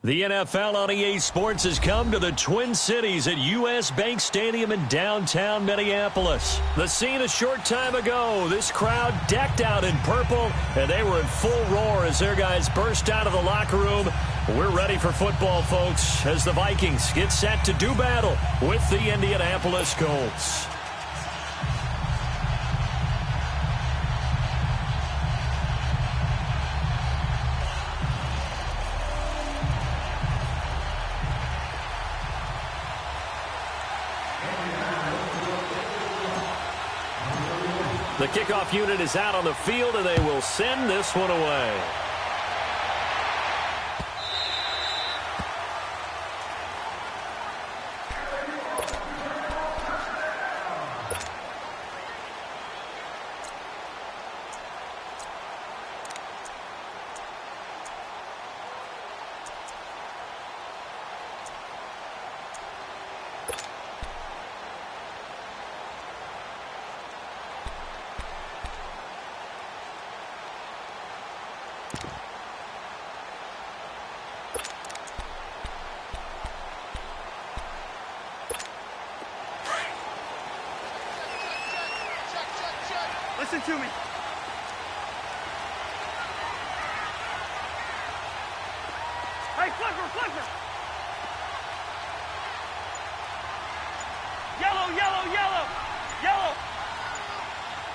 The NFL on EA Sports has come to the Twin Cities at U.S. Bank Stadium in downtown Minneapolis. The scene a short time ago, this crowd decked out in purple, and they were in full roar as their guys burst out of the locker room. We're ready for football, folks, as the Vikings get set to do battle with the Indianapolis Colts. The kickoff unit is out on the field, and they will send this one away. Listen to me. Hey, Flipper! Yellow!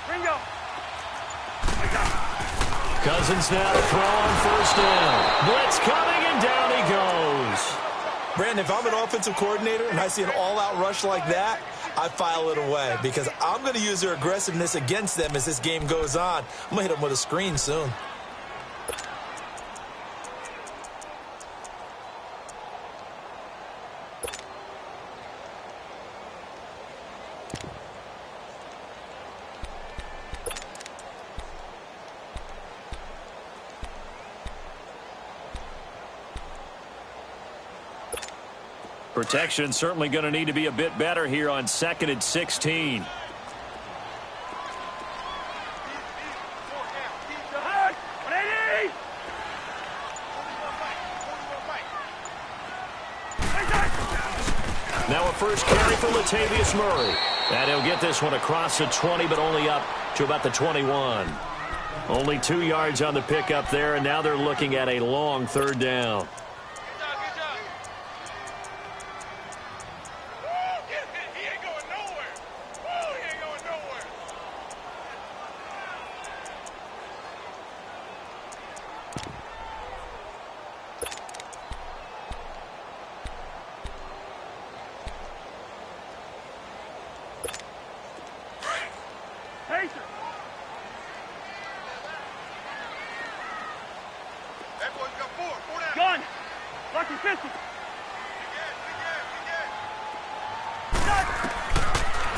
Ringo! Cousins now to throw on first down. Blitz coming, and down he goes. Brandon, if I'm an offensive coordinator and I see an all-out rush like that, I file it away because I'm going to use their aggressiveness against them as this game goes on. I'm going to hit them with a screen soon. Protection certainly going to need to be a bit better here on 2nd and 16. Now a first carry for Latavius Murray. And he'll get this one across the 20, but only up to about the 21. Only 2 yards on the pickup there, and now they're looking at a long third down.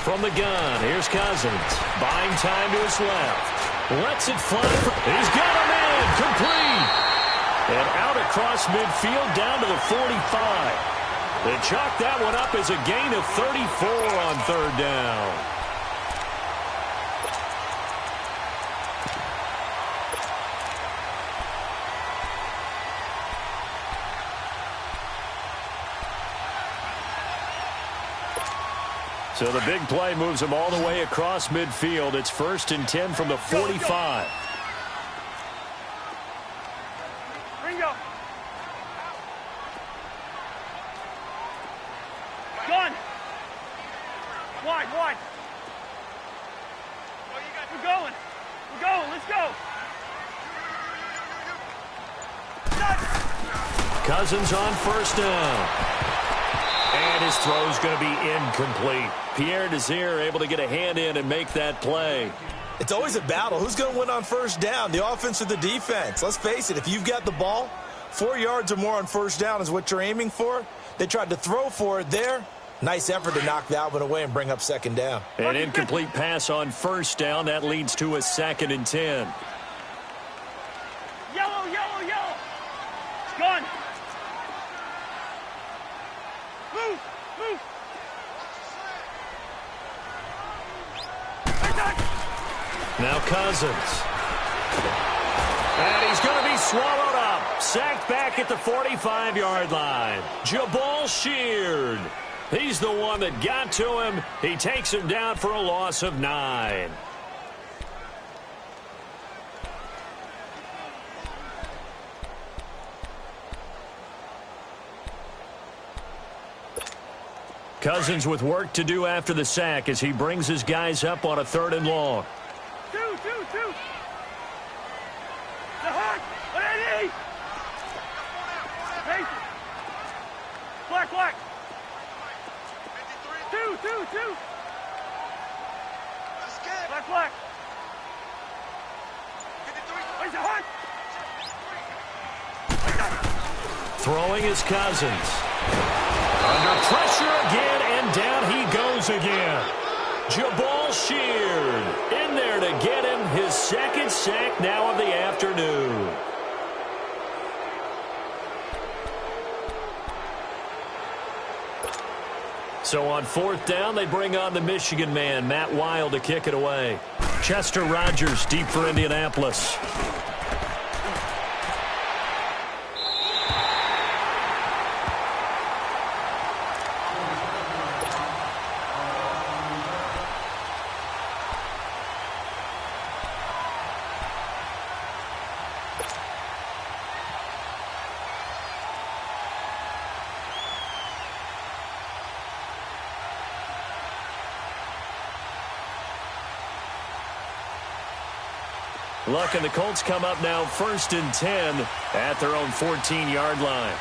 From the gun, here's Cousins. Buying time to his left. Lets it fly. He's got a man. Complete. And out across midfield down to the 45. They chalk that one up as a gain of 34 on third down. So the big play moves them all the way across midfield. It's 1st and 10 from the 45. Ringo. Gun. Wide. We're going. Let's go. Cousins on first down. And his throw's going to be incomplete. Pierre Desir able to get a hand in and make that play. It's always a battle. Who's going to win on first down, the offense or the defense? Let's face it, if you've got the ball, 4 yards or more on first down is what you're aiming for. They tried to throw for it there. Nice effort to knock that one away and bring up second down. An incomplete pass on first down. That leads to a 2nd and 10. Yellow. Gun. Move. Now Cousins. And he's going to be swallowed up. Sacked back at the 45-yard line. Jabal Sheard. He's the one that got to him. He takes him down for a loss of 9. Cousins with work to do after the sack as he brings his guys up on a 3rd and long. Two. The hard. Ready. Patient. Black. 2. Black. Where's the hard? Throwing is Cousins. Under pressure again, and down he goes again. Jabal Sheard in there to get him his 2nd sack now of the afternoon. So on 4th down, they bring on the Michigan man, Matt Wild, to kick it away. Chester Rogers deep for Indianapolis. Luck and the Colts come up now 1st and 10 at their own 14-yard line.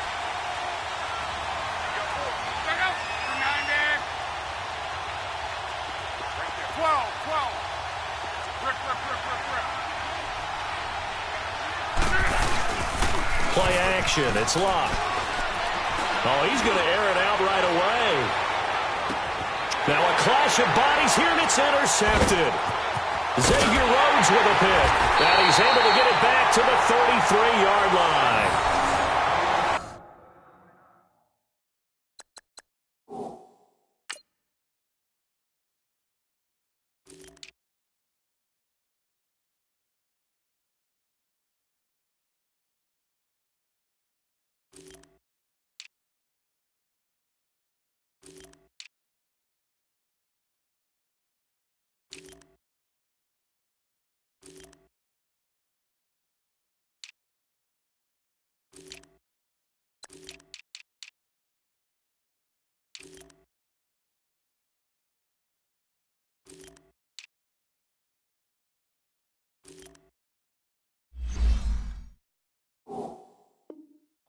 Play action. It's Locke. Oh, he's going to air it out right away. Now a clash of bodies here, and it's intercepted. Xavier Rhodes with a pick. And he's able to get it back to the 33-yard line.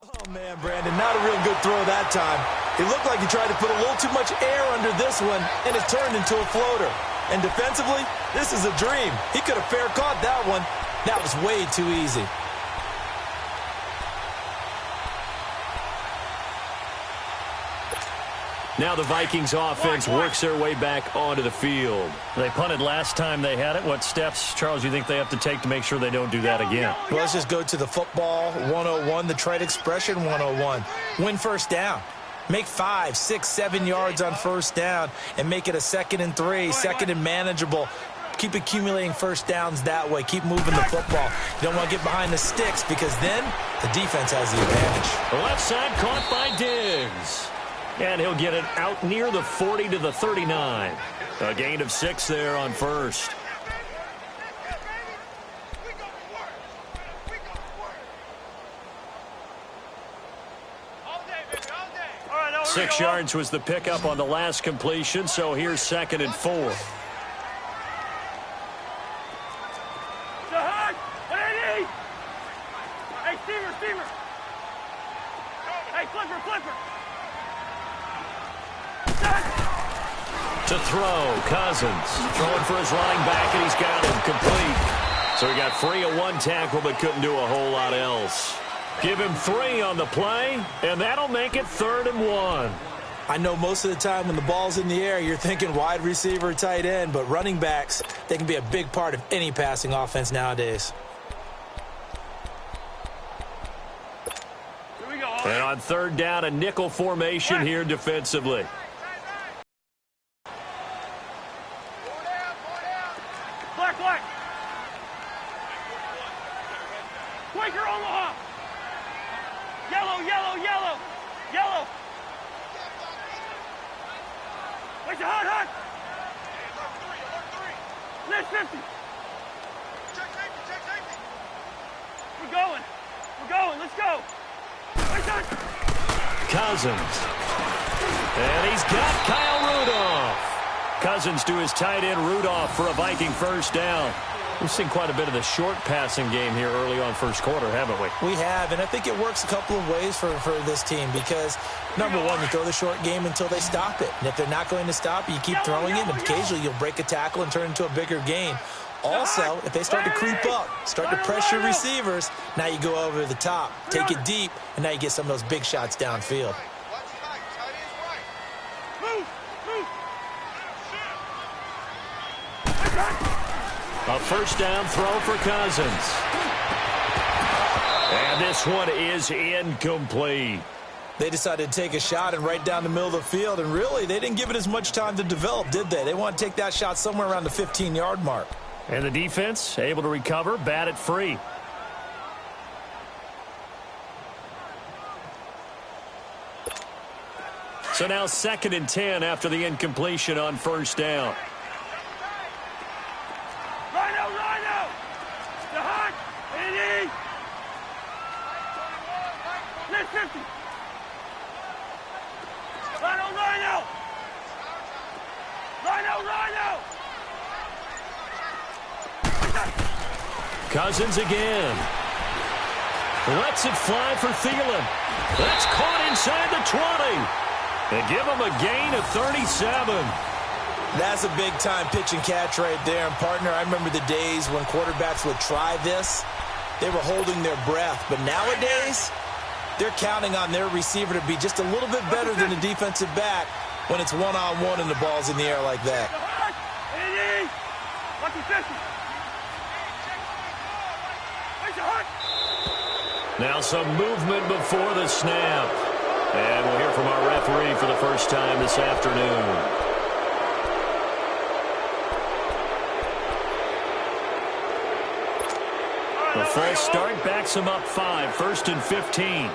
Oh, man, Brandon, not a real good throw that time. It looked like he tried to put a little too much air under this one, and it turned into a floater. And defensively, this is a dream. He could have fair caught that one. That was way too easy. Now the Vikings offense works their way back onto the field. They punted last time they had it. What steps, Charles, you think they have to take to make sure they don't do that again? Well, let's just go to the football 101, the trade expression 101. Win first down. Make 5, 6, 7 yards on first down and make it a 2nd and 3, 2nd and manageable. Keep accumulating first downs that way. Keep moving the football. You don't want to get behind the sticks because then the defense has the advantage. The left side caught by Diggs. And he'll get it out near the 40 to the 39. A gain of 6 there on first. All right, 6 yards was the pickup on the last completion, so here's 2nd and 4. Hey, Steamer. Hey, Flipper. To throw, Cousins. Throwing for his running back, and he's got him complete. So he got free of 1 tackle, but couldn't do a whole lot else. Give him 3 on the play, and that'll make it 3rd and 1. I know most of the time when the ball's in the air, you're thinking wide receiver, tight end, but running backs, they can be a big part of any passing offense nowadays. Here we go. And on 3rd down, a nickel formation here defensively. Black. Quaker Omaha. Yellow. Where's your hot? Let's 50. Check safety. We're going, let's go. Where's that? Cousins. And he's got Kyle Rudolph. Cousins to his tight end Rudolph for a Viking first down. We've seen quite a bit of the short passing game here early on first quarter, haven't we? We have, and I think it works a couple of ways for this team because, number one, you throw the short game until they stop it. And if they're not going to stop it, you keep throwing it, and occasionally you'll break a tackle and turn it into a bigger gain. Also, if they start to creep up, start to pressure receivers, now you go over the top, take it deep, and now you get some of those big shots downfield. A first down throw for Cousins. And this one is incomplete. They decided to take a shot and right down the middle of the field, and really, they didn't give it as much time to develop, did they? They want to take that shot somewhere around the 15-yard mark. And the defense able to recover, bat it free. So now 2nd and 10 after the incompletion on first down. Rhino! The hot! Eddie! Let's 50! Rhino! Cousins again. Lets it fly for Thielen. That's caught inside the 20. They give him a gain of 37. That's a big-time pitch and catch right there. And, partner, I remember the days when quarterbacks would try this. They were holding their breath. But nowadays, they're counting on their receiver to be just a little bit better than the defensive back when it's one-on-one and the ball's in the air like that. Now some movement before the snap. And we'll hear from our referee for the first time this afternoon. The false start backs him up 5, 1st and 15.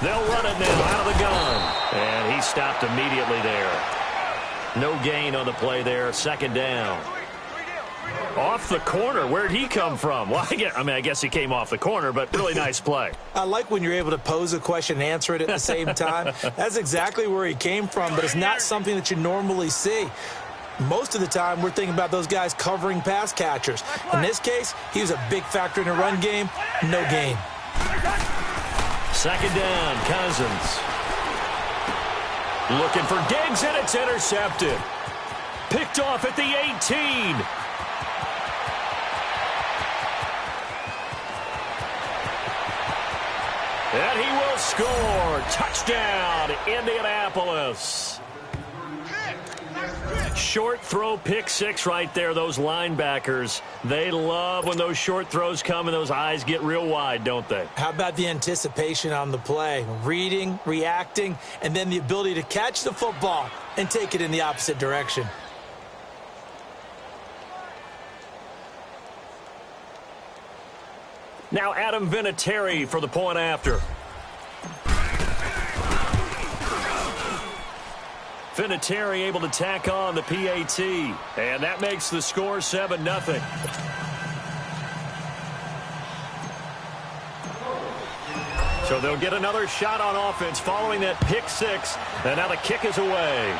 They'll run it now out of the gun. And he stopped immediately there. No gain on the play there. 2nd down. Off the corner. Where'd he come from? Well, I guess he came off the corner, but really nice play. I like when you're able to pose a question and answer it at the same time. That's exactly where he came from, but it's not something that you normally see. Most of the time, we're thinking about those guys covering pass catchers. In this case, he was a big factor in the run game. No gain. 2nd down, Cousins. Looking for Diggs, and it's intercepted. Picked off at the 18. And he will score. Touchdown, Indianapolis. Short throw, pick 6 right there. Those linebackers, they love when those short throws come and those eyes get real wide, don't they? How about the anticipation on the play? Reading, reacting, and then the ability to catch the football and take it in the opposite direction. Now Adam Vinatieri for the point after. Vinatieri able to tack on the PAT. And that makes the score 7-0. So they'll get another shot on offense following that pick 6. And now the kick is away.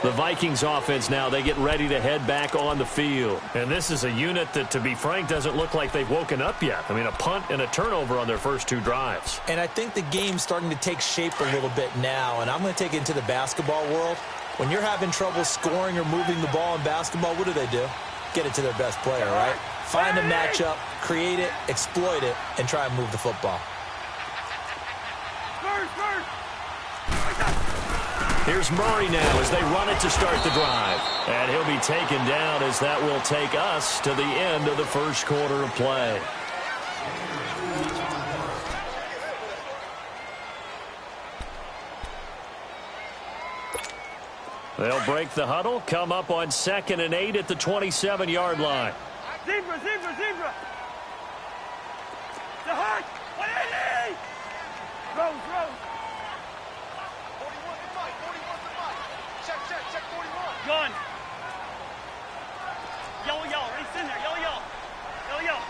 The Vikings offense now, they get ready to head back on the field. And this is a unit that, to be frank, doesn't look like they've woken up yet. I mean, a punt and a turnover on their first 2 drives. And I think the game's starting to take shape a little bit now. And I'm going to take it into the basketball world. When you're having trouble scoring or moving the ball in basketball, what do? Get it to their best player, right? Find a matchup, create it, exploit it, and try and move the football. Here's Murray now as they run it to start the drive. And he'll be taken down as that will take us to the end of the first quarter of play. They'll break the huddle, come up on 2nd and 8 at the 27-yard line. Zebra, zebra, zebra. The hot. 180. Rose, Rose. 41 to Mike, 41 to Mike. Check 41. Gun. Yellow, yellow. Ready, in there. Yellow, yellow. Yellow, yellow.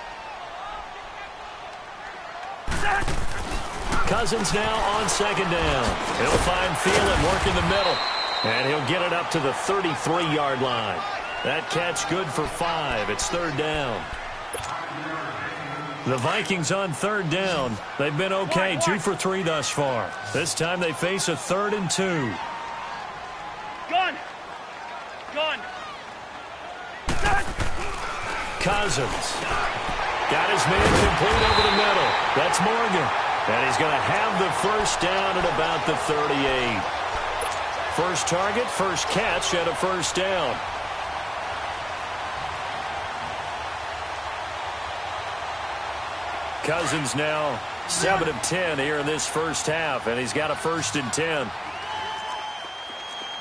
Set. Cousins now on 2nd down. He'll find Thielen working the middle. And he'll get it up to the 33-yard line. That catch good for 5. It's 3rd down. The Vikings on 3rd down. They've been okay, 2 for 3 thus far. This time they face a 3rd and 2. Gun. Gun. Set. Cousins got his man complete over the middle. That's Morgan. And he's going to have the first down at about the 38. First target, first catch, and a first down. Cousins now 7 of 10 here in this first half, and he's got a 1st and 10.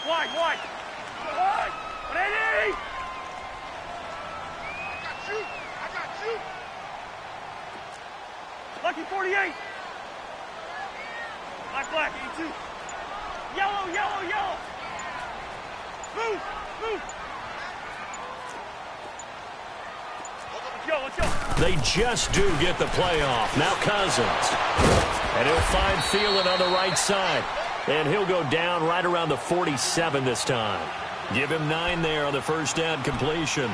Wide. 180. I got you. Lucky 48. Black, 82. Yellow. Move. Let's go. They just do get the play off. Now Cousins. And he'll find Thielen on the right side. And he'll go down right around the 47 this time. Give him 9 there on the first down completion.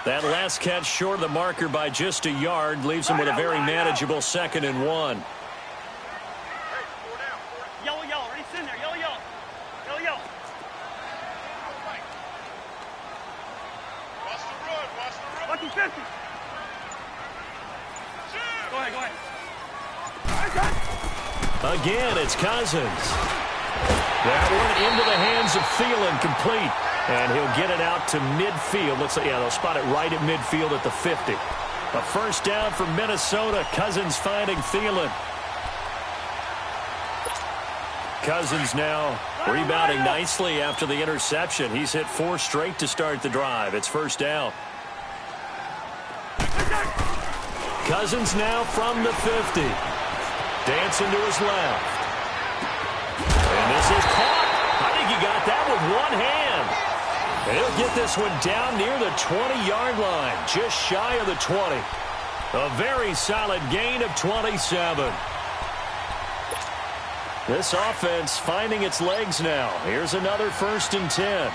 That last catch short of the marker by just a yard leaves him with a very manageable 2nd and 1. Yellow. Ready, in there. Yellow. Watch the run. Lucky 50. Go ahead. Again, it's Cousins. That one into the hands of Thielen, complete. And he'll get it out to midfield. Looks like, they'll spot it right at midfield at the 50. A first down for Minnesota. Cousins finding Thielen. Cousins now rebounding nicely after the interception. He's hit 4 straight to start the drive. It's first down. Cousins now from the 50. Dancing to his left. And this is caught. I think he got that with one hand. And he'll get this one down near the 20-yard line, just shy of the 20. A very solid gain of 27. This offense finding its legs now. Here's another 1st and 10.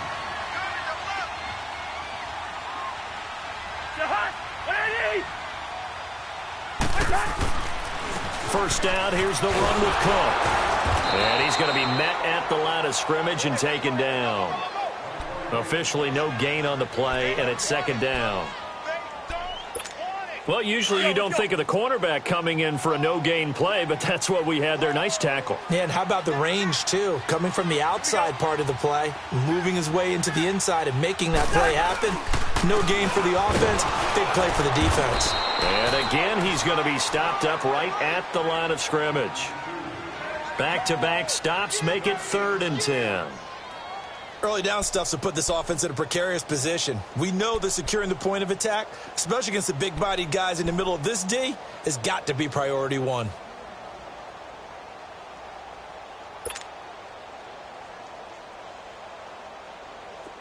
First down, here's the run with Cook. And he's going to be met at the line of scrimmage and taken down. Officially no gain on the play, and it's 2nd down. Well, usually you don't think of the cornerback coming in for a no-gain play, but that's what we had there. Nice tackle. Yeah, and how about the range, too? Coming from the outside part of the play, moving his way into the inside and making that play happen. No gain for the offense, big play for the defense. And again, he's going to be stopped up right at the line of scrimmage. Back-to-back stops make it 3rd and 10. Early down stuffs will put this offense in a precarious position. We know that securing the point of attack, especially against the big-bodied guys in the middle of this D, has got to be priority 1.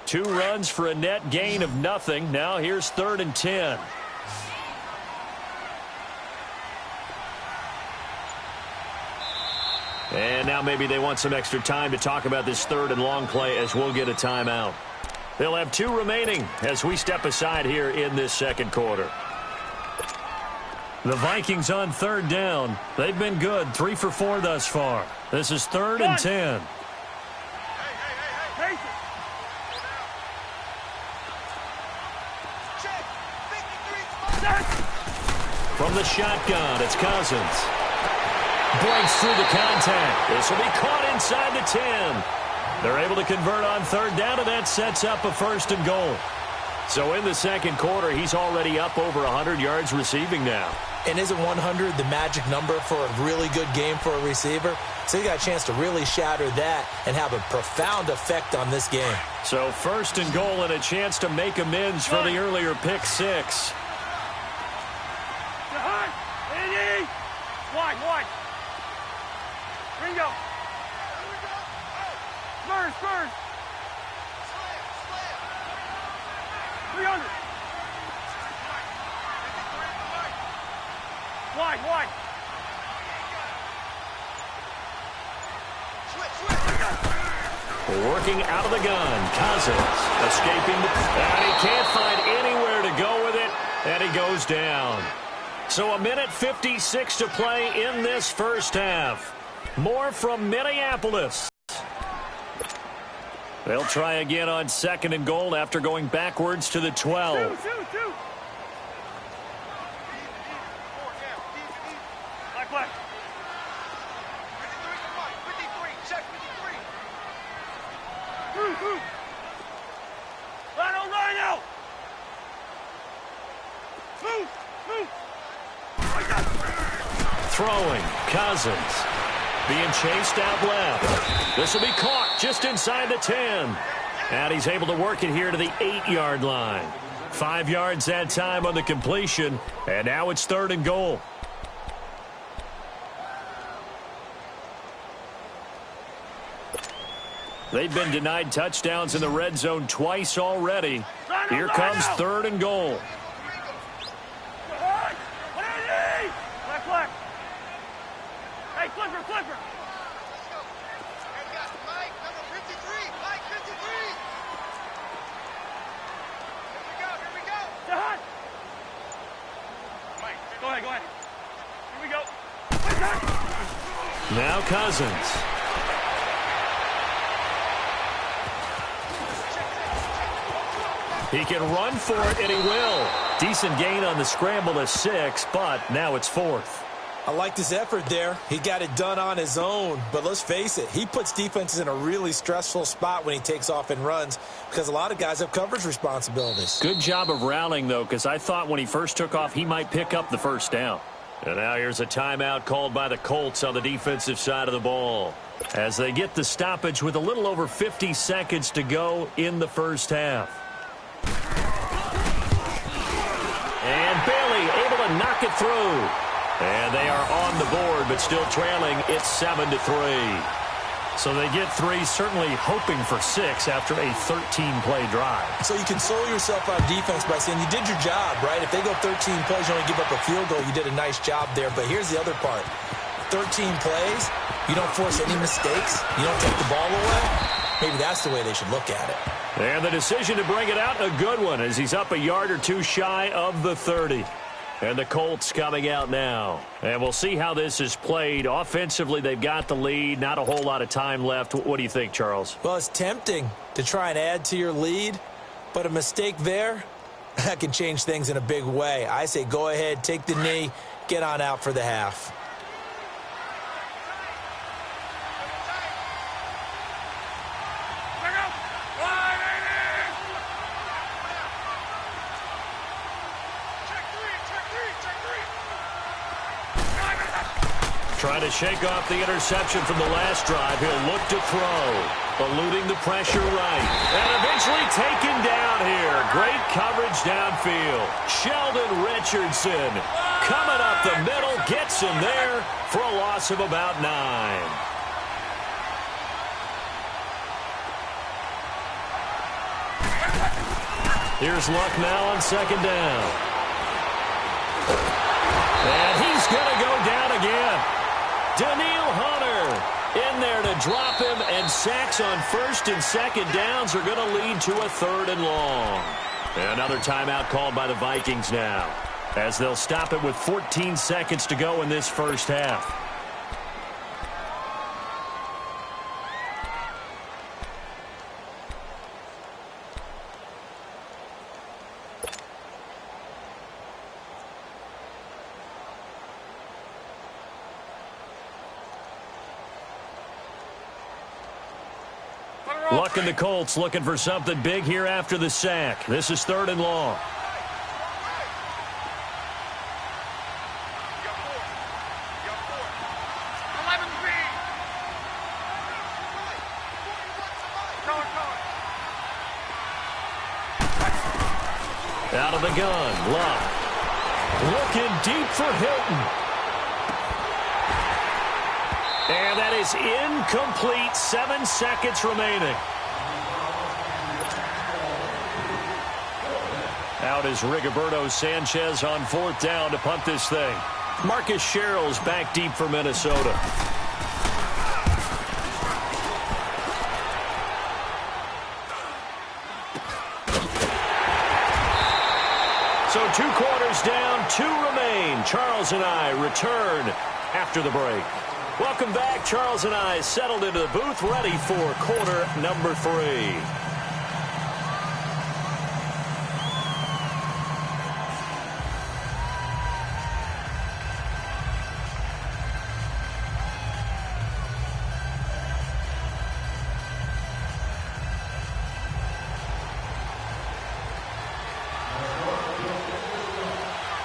Two runs for a net gain of nothing. Now here's 3rd and 10. And now maybe they want some extra time to talk about this 3rd and long play as we'll get a timeout. They'll have 2 remaining as we step aside here in this 2nd quarter. The Vikings on 3rd down. They've been good, 3 for 4 thus far. This is 3rd and 10. From the shotgun, it's Cousins. Breaks through the contact. This will be caught inside the 10. They're able to convert on 3rd down, and that sets up a 1st and goal. So in the second quarter, he's already up over 100 yards receiving now. And isn't 100 the magic number for a really good game for a receiver? So he got a chance to really shatter that and have a profound effect on this game. So first and goal and a chance to make amends for the earlier pick six. Wide. Ringo. Spurs. 300. Wide. Working out of the gun, Cousins escaping, and he can't find anywhere to go with it, and he goes down. So a minute 56 to play in this first half. More from Minneapolis. They'll try again on second and goal after going backwards to the 12. Two. Black. 53, check 53. Rhino. Move. Throwing, Cousins. Being chased out left. This will be caught just inside the 10. And he's able to work it here to the 8-yard line. 5 yards that time on the completion. And now it's third and goal. They've been denied touchdowns in the red zone twice already. Here comes third and goal. Black. Hey, Clipper. Let's go. And got Mike, number 53. Mike, 53. Here we go. Jahan. Mike, go ahead. Here we go. Now Cousins. He can run for it, and he will. Decent gain on the scramble to 6, but now it's fourth. I liked his effort there. He got it done on his own. But let's face it, he puts defenses in a really stressful spot when he takes off and runs because a lot of guys have coverage responsibilities. Good job of rallying, though, because I thought when he first took off, he might pick up the first down. And now here's a timeout called by the Colts on the defensive side of the ball as they get the stoppage with a little over 50 seconds to go in the first half. And Bailey able to knock it through. And they are on the board, but still trailing. It's 7-3. So they get 3, certainly hoping for 6 after a 13-play drive. So you console yourself on defense by saying you did your job, right? If they go 13 plays, you only give up a field goal, you did a nice job there. But here's the other part. 13 plays, you don't force any mistakes, you don't take the ball away. Maybe that's the way they should look at it. And the decision to bring it out, a good one, as he's up a yard or two shy of the 30. And the Colts coming out now. And we'll see how this is played. Offensively, they've got the lead. Not a whole lot of time left. What do you think, Charles? Well, it's tempting to try and add to your lead, but a mistake there, that can change things in a big way. I say go ahead, take the knee, get on out for the half. Trying to shake off the interception from the last drive. He'll look to throw. Eluding the pressure right. And eventually taken down here. Great coverage downfield. Sheldon Richardson coming up the middle. Gets him there for a loss of about 9. Here's Luck now on second down. And he's going to go down again. Daniil Hunter in there to drop him, and sacks on first and second downs are going to lead to a third and long. Another timeout called by the Vikings now, as they'll stop it with 14 seconds to go in this first half. Buck and the Colts looking for something big here after the sack. This is 3rd and long. Out of the gun, Love. Looking deep for Hilton. And that is incomplete. 7 seconds remaining. Out is Rigoberto Sanchez on 4th down to punt this thing. Marcus Sherrill's back deep for Minnesota. So 2 quarters down, 2 remain. Charles and I return after the break. Welcome back. Charles and I settled into the booth, ready for quarter number 3.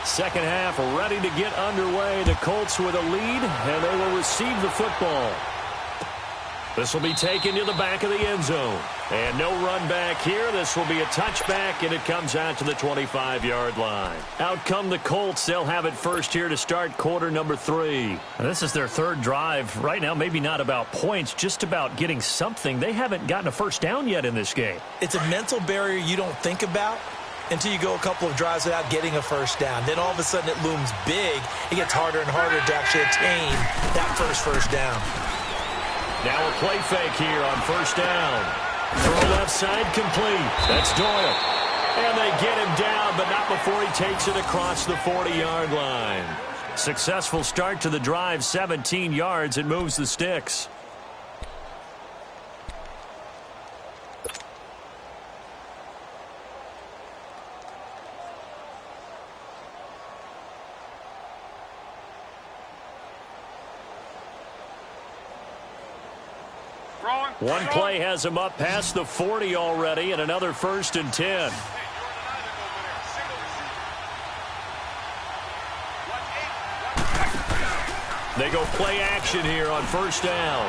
Second half ready to get underway. The Colts with a lead, and they will receive the football. This will be taken to the back of the end zone. And no run back here. This will be a touchback, and it comes out to the 25-yard line. Out come the Colts. They'll have it first here to start quarter number 3. And this is their 3rd drive. Right now, maybe not about points, just about getting something. They haven't gotten a first down yet in this game. It's a mental barrier you don't think about until you go a couple of drives without getting a first down. Then all of a sudden it looms big. It gets harder and harder to actually attain that first down. Now a play fake here on 1st down. Throw left side complete. That's Doyle. And they get him down, but not before he takes it across the 40-yard line. Successful start to the drive, 17 yards. It moves the sticks. One play has him up past the 40 already, and another 1st and 10. They go play action here on 1st down.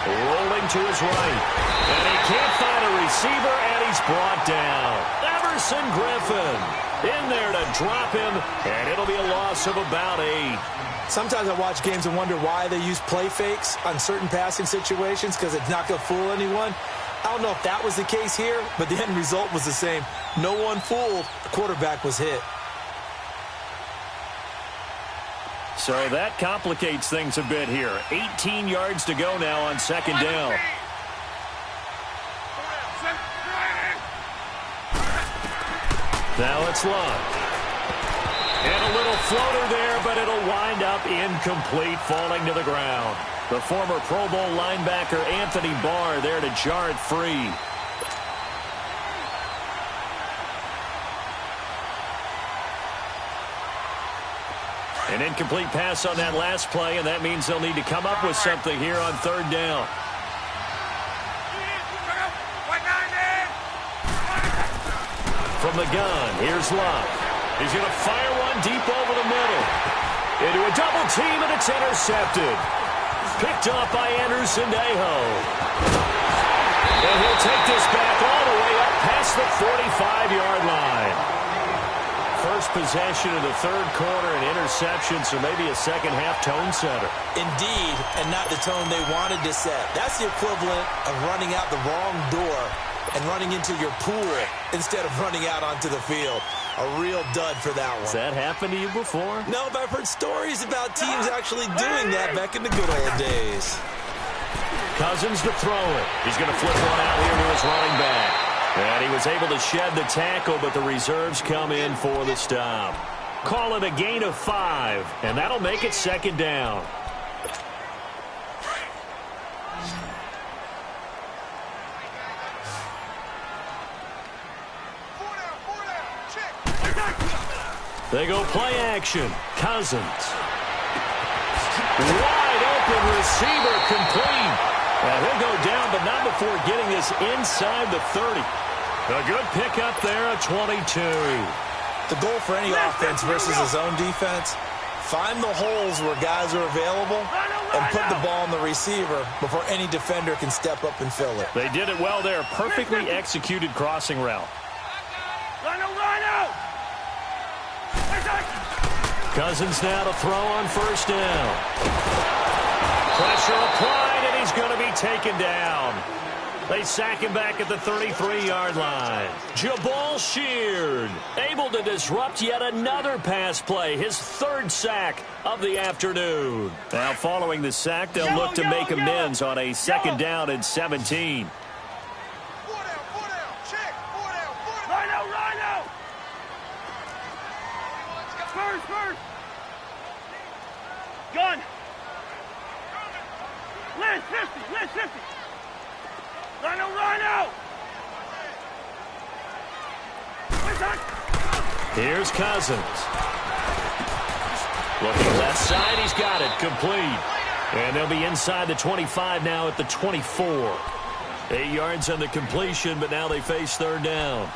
Rolling to his right. And he can't find a receiver, and he's brought down. Everson Griffin in there to drop him, and it'll be a loss of about 8. Sometimes I watch games and wonder why they use play fakes on certain passing situations, because it's not going to fool anyone. I don't know if that was the case here, but the end result was the same. No one fooled. The quarterback was hit. So that complicates things a bit here. 18 yards to go now on 2nd down. Now it's Love. And a little floater there, but it'll wind up incomplete, falling to the ground. The former Pro Bowl linebacker Anthony Barr there to jar it free. An incomplete pass on that last play, and that means they'll need to come up with something here on 3rd down. From the gun, here's Love. He's going to fire one deep over the middle. Into a double team, and it's intercepted. Picked off by Anderson Dejo. And he'll take this back all the way up past the 45-yard line. First possession of the 3rd quarter, an interception, so maybe a second-half tone setter. Indeed, and not the tone they wanted to set. That's the equivalent of running out the wrong door and running into your pool instead of running out onto the field. A real dud for that one. Has that happened to you before? No, but I've heard stories about teams actually doing that back in the good old days. Cousins to throw it. He's going to flip one out here to his running back. And he was able to shed the tackle, but the reserves come in for the stop. Call it a gain of 5, and that'll make it 2nd down. They go play action. Cousins. Wide open receiver complete. And he'll go down, but not before getting this inside the 30. A good pickup there, a 22. The goal for any offense versus his own defense, find the holes where guys are available and put the ball on the receiver before any defender can step up and fill it. They did it well there. Perfectly executed crossing route. Cousins now to throw on first down. Pressure applied, and he's going to be taken down. They sack him back at the 33-yard line. Jabal Sheard able to disrupt yet another pass play, his third sack of the afternoon. Now following the sack, they'll look to make amends on a second down and 17. First. Gun. Lynn 50. Rhino. Here's Cousins. Looking left side, he's got it, complete. And they'll be inside the 25 now at the 24. 8 yards on the completion, but now they face third down.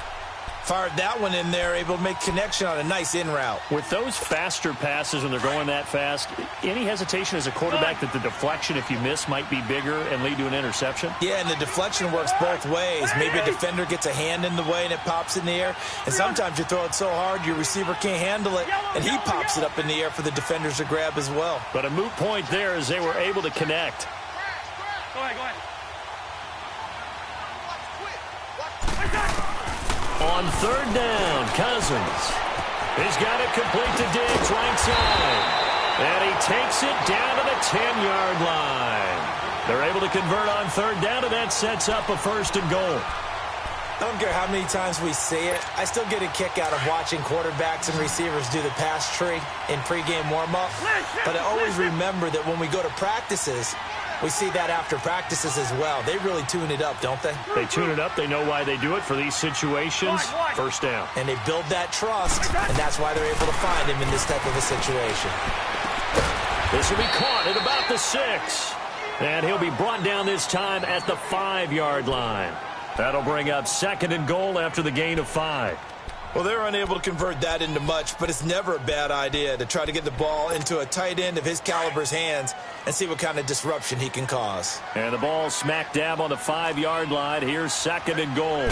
Fired that one in there, able to make connection on a nice in route. With those faster passes when they're going that fast, any hesitation as a quarterback that the deflection, if you miss, might be bigger and lead to an interception? Yeah, and the deflection works both ways. Maybe a defender gets a hand in the way and it pops in the air. And sometimes you throw it so hard your receiver can't handle it, and he pops it up in the air for the defenders to grab as well. But a moot point there as they were able to connect. Go ahead. On third down, Cousins. He's got it complete to Diggs, right side. And he takes it down to the 10-yard line. They're able to convert on third down, and that sets up a first and goal. I don't care how many times we see it. I still get a kick out of watching quarterbacks and receivers do the pass tree in pregame warm-up. But I always remember that when we go to practices, we see that after practices as well. They really tune it up, don't they? They tune it up. They know why they do it for these situations. First down. And they build that trust, and that's why they're able to find him in this type of a situation. This will be caught at about the 6. And he'll be brought down this time at the 5-yard line. That'll bring up second and goal after the gain of 5. Well, they're unable to convert that into much, but it's never a bad idea to try to get the ball into a tight end of his caliber's hands and see what kind of disruption he can cause. And the ball smack dab on the 5-yard line. Here's second and goal.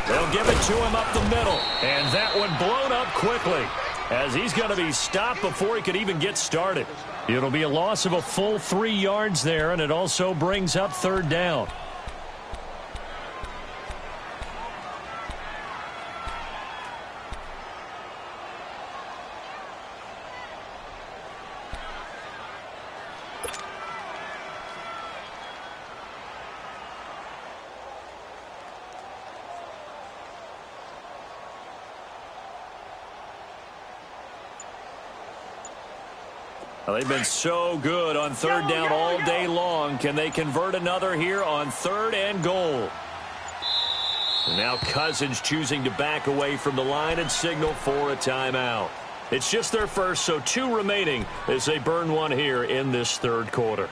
They'll give it to him up the middle. And that one blown up quickly as he's going to be stopped before he could even get started. It'll be a loss of a full 3 yards there, and it also brings up third down. Well, they've been so good on third down all day long. Can they convert another here on third and goal? And now Cousins choosing to back away from the line and signal for a timeout. It's just their first, so 2 remaining as they burn one here in this third quarter.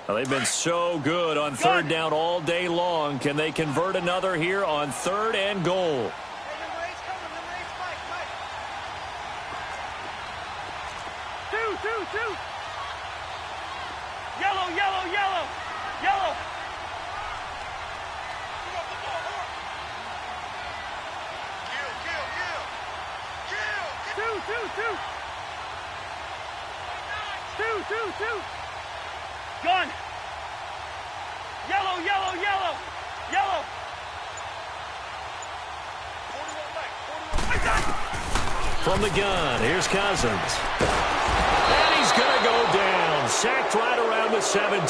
Well, they've been so good on third down all day long. Can they convert another here on third and goal? Two. Yellow. Two. Gun. Yellow. 41 leg. From the gun, here's Cousins. And he's going to go down. Sacked right around the 17.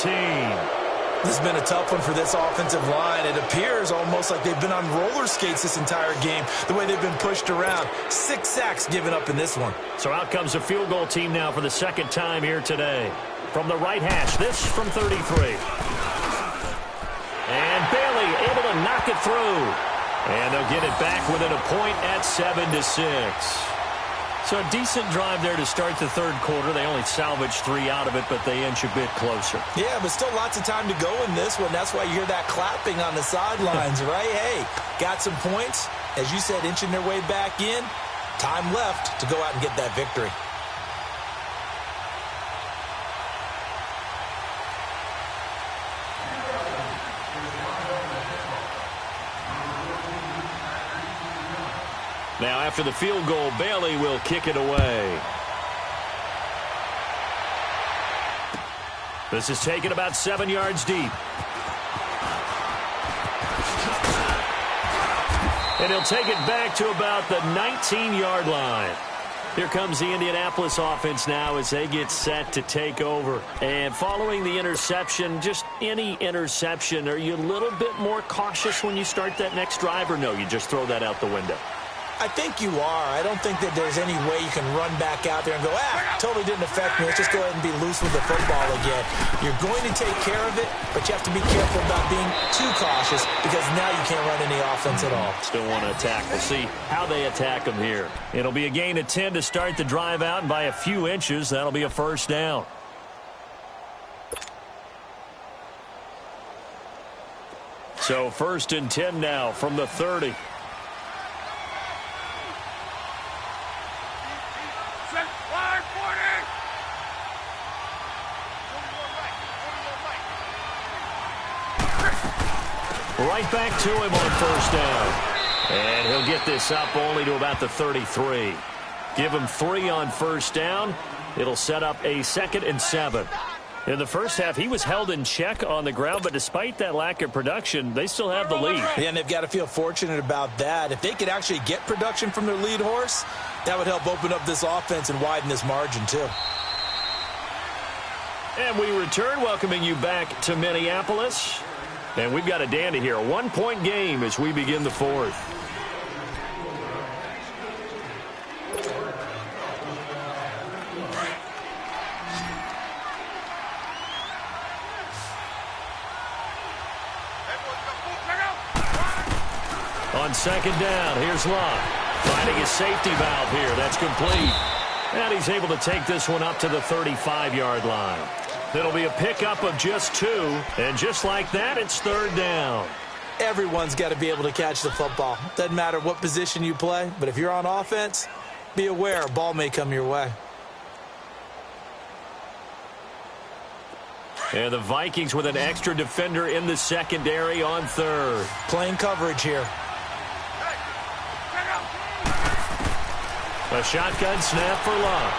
This has been a tough one for this offensive line. It appears almost like they've been on roller skates this entire game, the way they've been pushed around. 6 sacks given up in this one. So out comes the field goal team now for the second time here today. From the right hash, this from 33. And Bailey able to knock it through. And they'll get it back within a point at 7-6. So a decent drive there to start the third quarter. They only salvaged 3 out of it, but they inch a bit closer. Yeah, but still lots of time to go in this one. That's why you hear that clapping on the sidelines, right? Hey, got some points. As you said, inching their way back in. Time left to go out and get that victory. Now, after the field goal, Bailey will kick it away. This is taken about 7 yards deep. And he'll take it back to about the 19-yard line. Here comes the Indianapolis offense now as they get set to take over. And following the interception, just any interception, are you a little bit more cautious when you start that next drive, or no, you just throw that out the window? I think you are. I don't think that there's any way you can run back out there and go, totally didn't affect me. Let's just go ahead and be loose with the football again. You're going to take care of it, but you have to be careful about being too cautious because now you can't run any offense at all. Still want to attack. We'll see how they attack them here. It'll be a gain of 10 to start the drive out, and by a few inches, that'll be a first down. So 1st and 10 now from the 30. Right back to him on first down. And he'll get this up only to about the 33. Give him 3 on first down. It'll set up a 2nd and 7. In the first half, he was held in check on the ground, but despite that lack of production, they still have the lead. Yeah, and they've got to feel fortunate about that. If they could actually get production from their lead horse, that would help open up this offense and widen this margin too. And we return, welcoming you back to Minneapolis. And we've got a dandy here, a 1-point game as we begin the fourth. On 2nd down, here's Love. Finding his safety valve here. That's complete. And he's able to take this one up to the 35-yard line. It'll be a pickup of just 2, and just like that, it's 3rd down. Everyone's got to be able to catch the football. Doesn't matter what position you play, but if you're on offense, be aware a ball may come your way. And the Vikings with an extra defender in the secondary on 3rd. Playing coverage here. A shotgun snap for Love.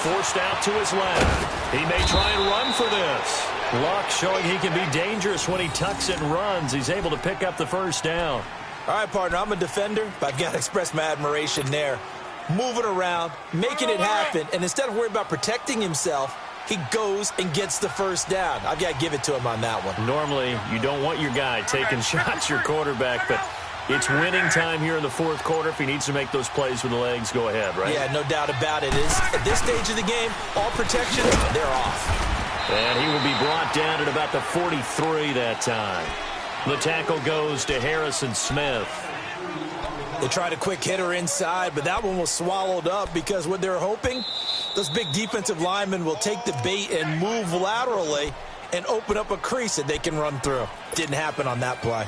Forced out to his left. He may try and run for this. Luck showing he can be dangerous when he tucks and runs. He's able to pick up the first down. All right, partner, I'm a defender, but I've got to express my admiration there. Moving around, making it happen, and instead of worrying about protecting himself, he goes and gets the first down. I've got to give it to him on that one. Normally, you don't want your guy taking shots, your quarterback, but it's winning time here in the fourth quarter. If he needs to make those plays with the legs, go ahead, right? Yeah, no doubt about it. At this stage of the game, all protections, they're off. And he will be brought down at about the 43 that time. The tackle goes to Harrison Smith. They tried a quick hitter inside, but that one was swallowed up because what they're hoping, those big defensive linemen will take the bait and move laterally and open up a crease that they can run through. Didn't happen on that play.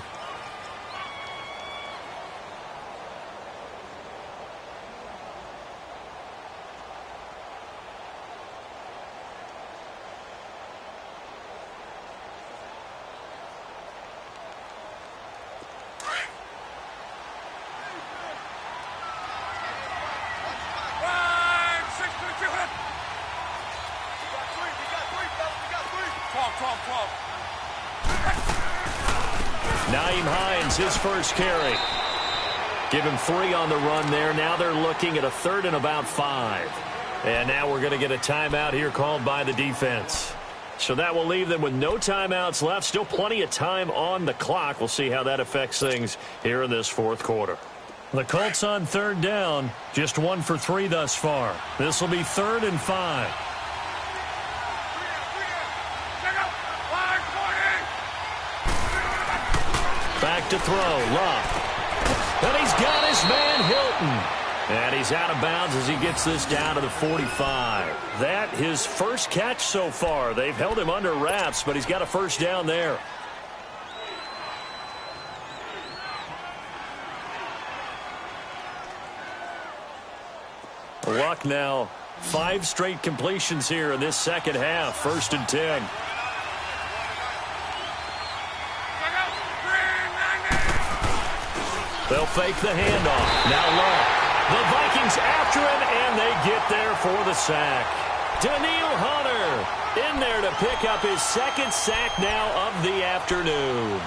His first carry. Give him 3 on the run there. Now they're looking at a 3rd and about 5. And now we're going to get a timeout here called by the defense. So that will leave them with no timeouts left. Still plenty of time on the clock. We'll see how that affects things here in this fourth quarter. The Colts on 3rd down. Just 1 for 3 thus far. This will be 3rd and 5. Back back to throw. Love. And he's got his man Hilton. And he's out of bounds as he gets this down to the 45. That his first catch so far. They've held him under wraps, but he's got a first down there. Luck now. 5 straight completions here in this second half. 1st and 10. They'll fake the handoff. Now Love. The Vikings after him, and they get there for the sack. Daniil Hunter in there to pick up his 2nd sack now of the afternoon.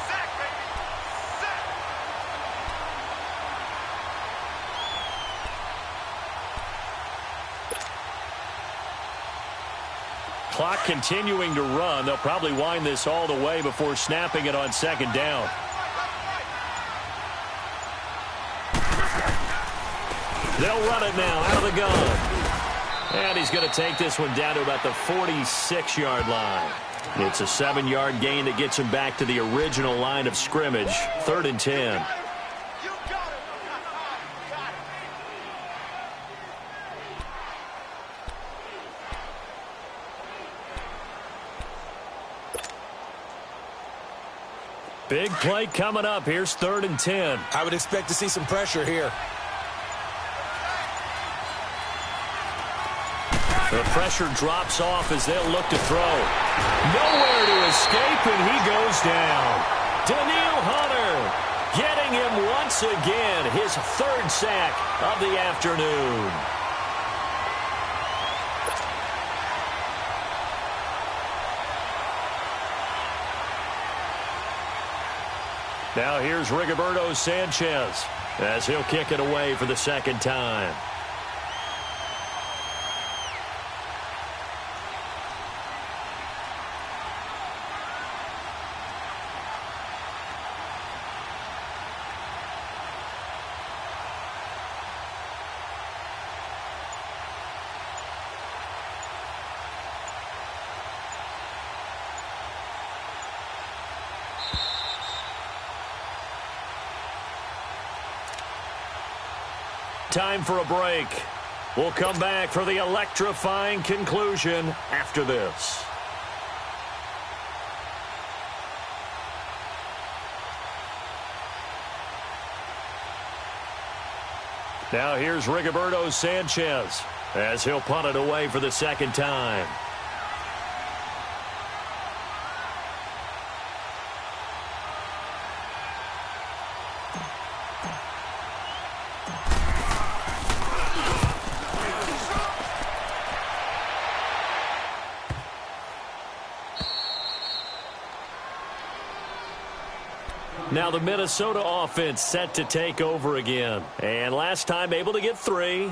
Sack, baby. Sack. Clock continuing to run. They'll probably wind this all the way before snapping it on 2nd down. They'll run it now out of the gun. And he's going to take this one down to about the 46-yard line. It's a 7-yard gain that gets him back to the original line of scrimmage. 3rd and 10. You got it. Big play coming up. Here's 3rd and 10. I would expect to see some pressure here. The pressure drops off as they'll look to throw. Nowhere to escape, and he goes down. Daniil Hunter getting him once again, his 3rd sack of the afternoon. Now here's Rigoberto Sanchez as he'll kick it away for the 2nd time. Time for a break. We'll come back for the electrifying conclusion after this. Now here's Rigoberto Sanchez as he'll punt it away for the 2nd time. Now the Minnesota offense set to take over again. And last time able to get 3.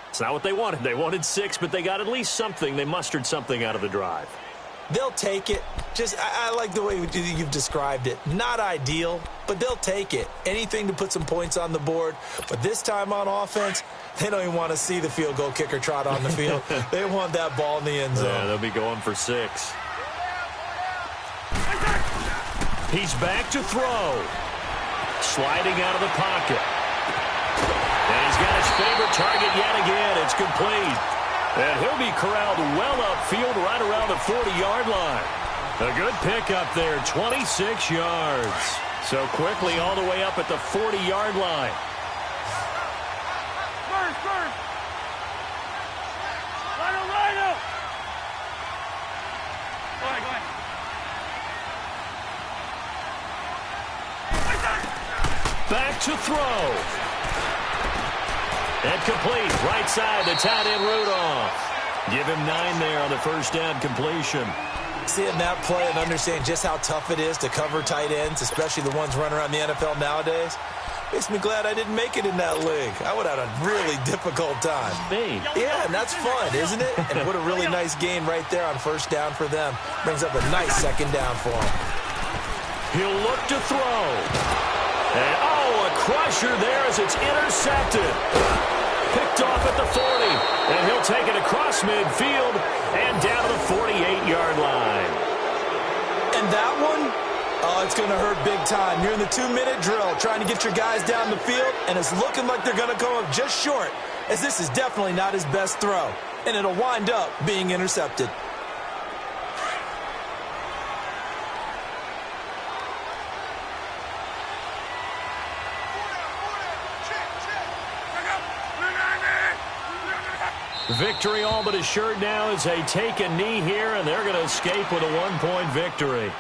It's not what they wanted. They wanted 6, but they got at least something. They mustered something out of the drive. They'll take it. I like the way you've described it. Not ideal, but they'll take it. Anything to put some points on the board. But this time on offense, they don't even want to see the field goal kicker trot on the field. They want that ball in the end zone. Yeah, they'll be going for 6. He's back to throw. Sliding out of the pocket. And he's got his favorite target yet again. It's complete. And he'll be corralled well upfield right around the 40-yard line. A good pickup there, 26 yards. So quickly all the way up at the 40-yard line. First. Line up. Go ahead. Back to throw. And complete. Right side to tight end Rudolph. Give him 9 there on the first down completion. Seeing that play and understanding just how tough it is to cover tight ends, especially the ones running around the NFL nowadays, makes me glad I didn't make it in that league. I would have had a really difficult time. Yeah, and that's fun, isn't it? And what a really nice gain right there on first down for them. Brings up a nice 2nd down for him. He'll look to throw. And, a crusher there as it's intercepted. Picked off at the 40. And he'll take it across midfield and down to the 48-yard line. And that one, Oh, it's going to hurt big time. You're in the 2-minute drill trying to get your guys down the field, and it's looking like they're going to come up just short, as this is definitely not his best throw, and it'll wind up being intercepted. Victory all but assured now as they take a knee here, and they're going to escape with a 1-point victory.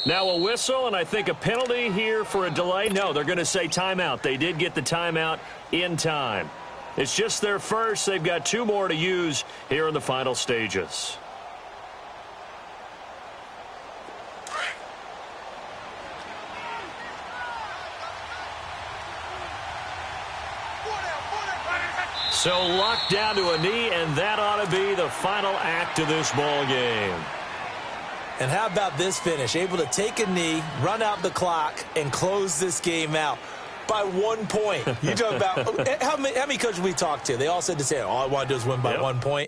Now a whistle, and I think a penalty here for a delay. No, they're going to say timeout. They did get the timeout in time. It's just their first. They've got 2 more to use here in the final stages. So locked down to a knee, and that ought to be the final act of this ball game. And how about this finish? Able to take a knee, run out the clock, and close this game out by 1 point. You talk about how many coaches we talked to? They all said the same. All I want to do is win by 1 point.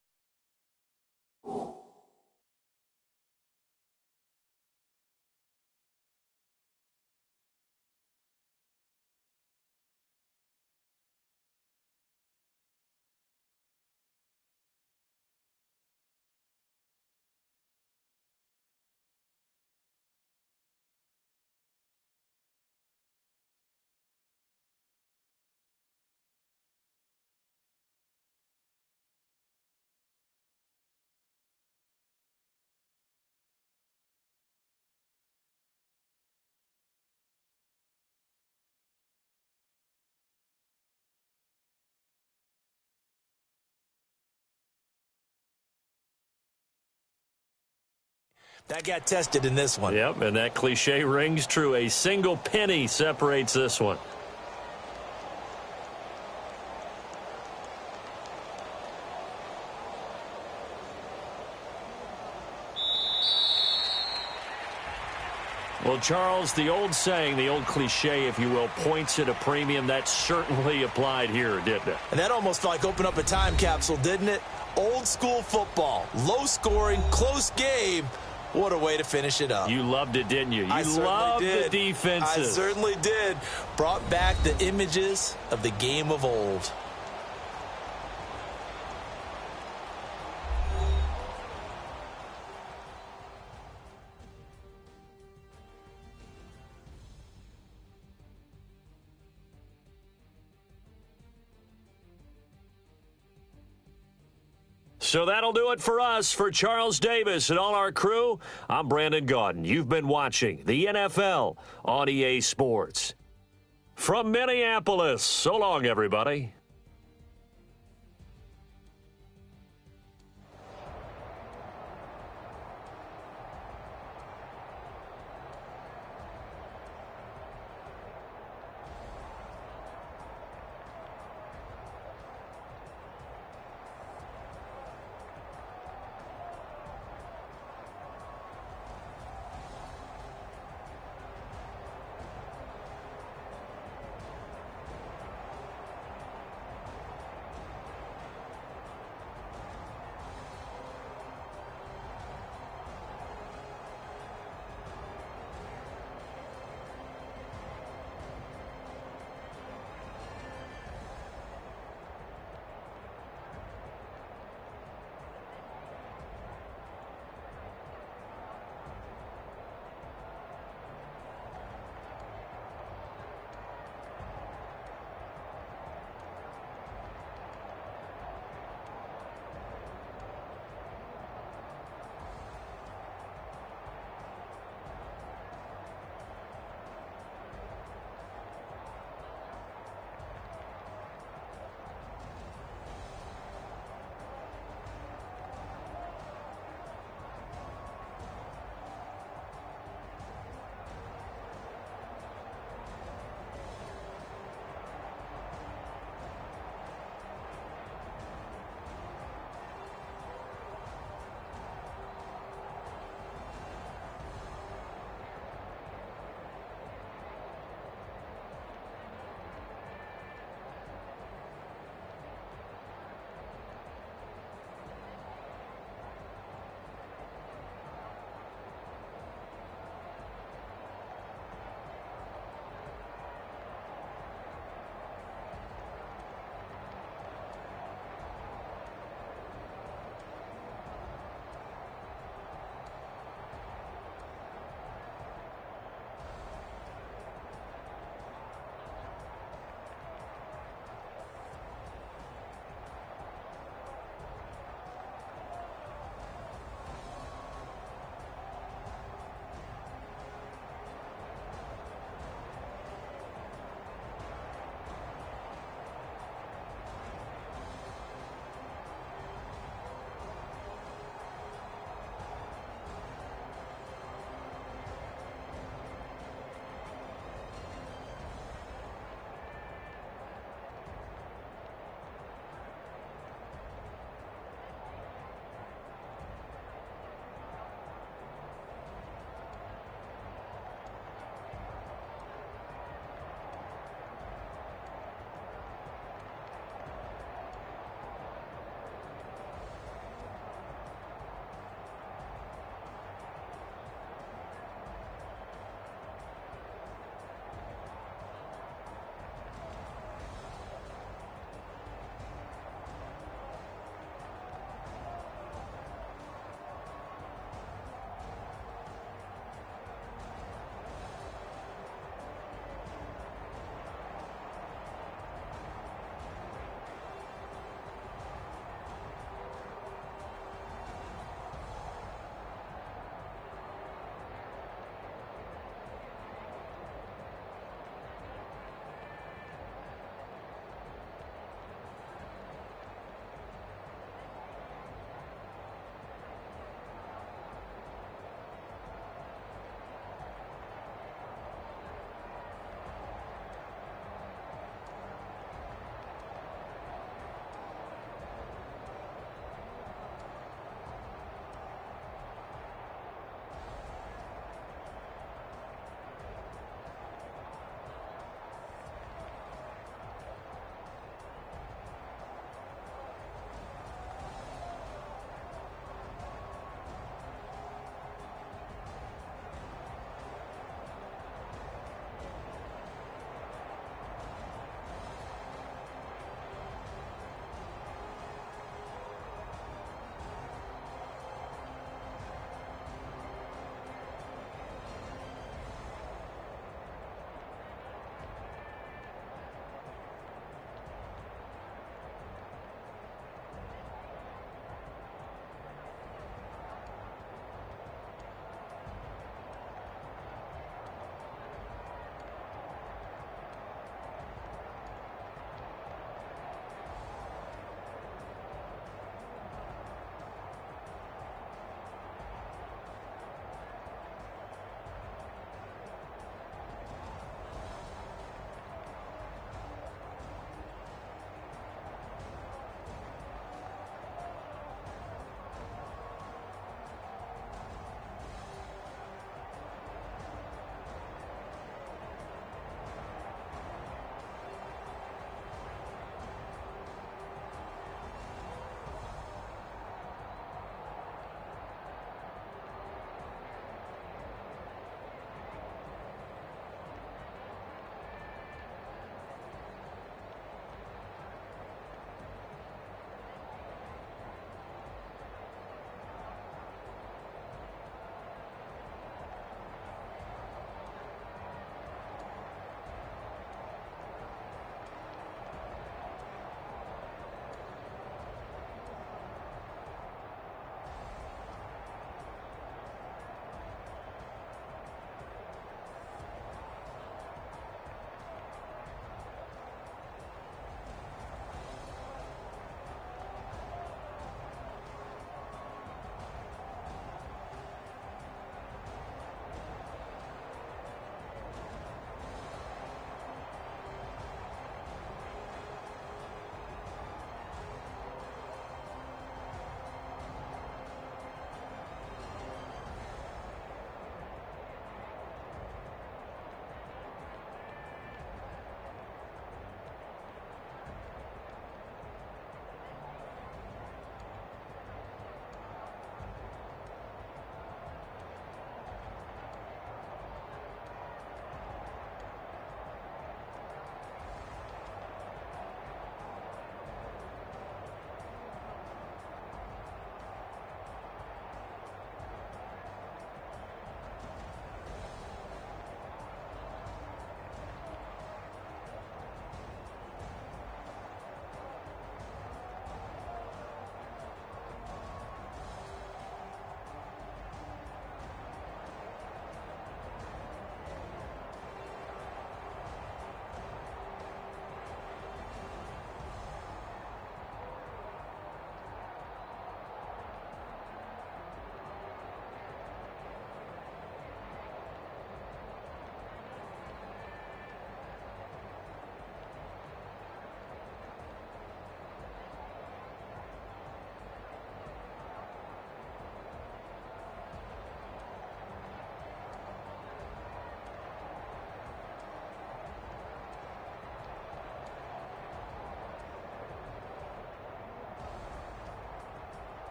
That got tested in this one. Yep, and that cliche rings true. A single penny separates this one. Well, Charles, the old saying, the old cliche, if you will, points at a premium. That certainly applied here, didn't it? And that almost felt like opened up a time capsule, didn't it? Old school football, low scoring, close game. What a way to finish it up. You loved it, didn't you? You loved the defenses. I certainly did. Brought back the images of the game of old. So that'll do it for us. For Charles Davis and all our crew, I'm Brandon Gaudin. You've been watching the NFL on EA Sports. From Minneapolis, so long, everybody.